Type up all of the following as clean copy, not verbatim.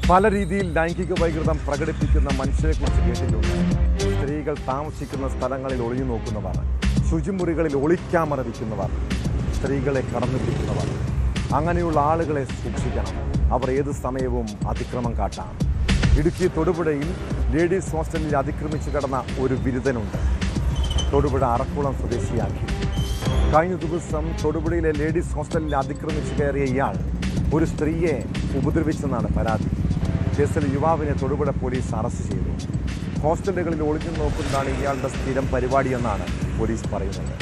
പല രീതിയിൽ ലൈംഗിക വൈകൃതം പ്രകടിപ്പിക്കുന്ന മനുഷ്യരെക്കുറിച്ച് കേട്ടിട്ടുണ്ട്. സ്ത്രീകൾ താമസിക്കുന്ന സ്ഥലങ്ങളിൽ ഒളിഞ്ഞു നോക്കുന്നവർ, ശുചിമുറികളിൽ ഒളിക്യാമറ വയ്ക്കുന്നവർ, സ്ത്രീകളെ കടന്നു പിടിക്കുന്നവർ. അങ്ങനെയുള്ള ആളുകളെ സൂക്ഷിക്കണം. അവർ ഏത് സമയവും അതിക്രമം കാട്ടാം. ഇടുക്കി തൊടുപുഴയിൽ ലേഡീസ് ഹോസ്റ്റലിൽ അതിക്രമിച്ചു കിടന്ന ഒരു ബിരുദനുണ്ട്. തൊടുപുഴ അറക്കുളം സ്വദേശിയാക്കി. കഴിഞ്ഞ ദിവസം തൊടുപുഴയിലെ ലേഡീസ് ഹോസ്റ്റലിൽ അതിക്രമിച്ചു കയറിയ ഇയാൾ ഒരു സ്ത്രീയെ ഉപദ്രവിച്ചെന്നാണ് പരാതി. കേസിൽ യുവാവിനെ തൊടുപുഴ പോലീസ് അറസ്റ്റ് ചെയ്തു. ഹോസ്റ്റലുകളിൽ ഒളിഞ്ഞു നോക്കുന്നതാണ് ഇയാളുടെ സ്ഥിരം പരിപാടിയെന്നാണ് പോലീസ് പറയുന്നത്.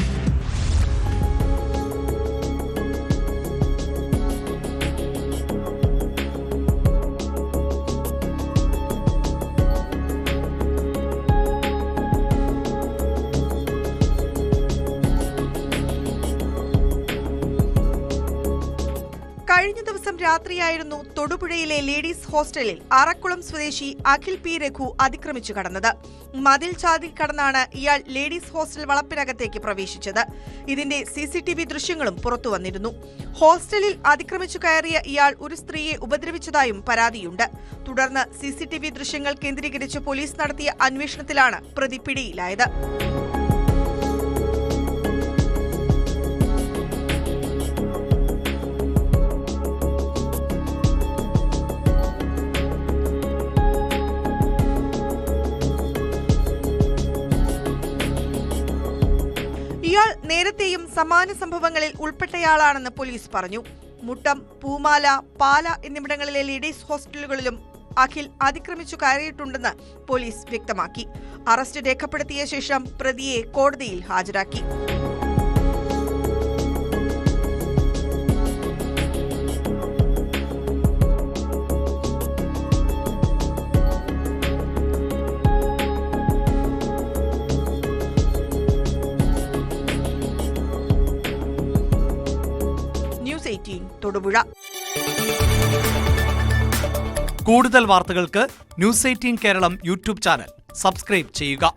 കഴിഞ്ഞ ദിവസം രാത്രിയായിരുന്നു തൊടുപുഴയിലെ ലേഡീസ് ഹോസ്റ്റലിൽ അറക്കുളം സ്വദേശി അഖിൽ പി രഘു അതിക്രമിച്ചു കടന്നത്. മതിൽ ചാടി കടന്നാണ് ഇയാൾ ലേഡീസ് ഹോസ്റ്റൽ വളപ്പിനകത്തേക്ക് പ്രവേശിച്ചത്. ഇതിന്റെ CCTV ദൃശ്യങ്ങളും പുറത്തുവന്നിരുന്നു. ഹോസ്റ്റലിൽ അതിക്രമിച്ചു കയറിയ ഇയാൾ ഒരു സ്ത്രീയെ ഉപദ്രവിച്ചതായും പരാതിയുണ്ട്. തുടർന്ന് CCTV ദൃശ്യങ്ങൾ കേന്ദ്രീകരിച്ച് പോലീസ് നടത്തിയ അന്വേഷണത്തിലാണ് പ്രതി പിടിയിലായത്. ഇയാൾ നേരത്തെയും സമാന സംഭവങ്ങളിൽ ഉൾപ്പെട്ടയാളാണെന്ന് പോലീസ് പറഞ്ഞു. മുട്ടം, പൂമാല, പാല എന്നിവിടങ്ങളിലെ ലേഡീസ് ഹോസ്റ്റലുകളിലും അഖിൽ അതിക്രമിച്ചു കയറിയിട്ടുണ്ടെന്ന് പോലീസ് വ്യക്തമാക്കി. അറസ്റ്റ് രേഖപ്പെടുത്തിയ ശേഷം പ്രതിയെ കോടതിയിൽ ഹാജരാക്കി. തൊടുപുഴ. കൂടുതൽ വാർത്തകൾക്ക് News 18 Keralam YouTube channel subscribe ചെയ്യുക.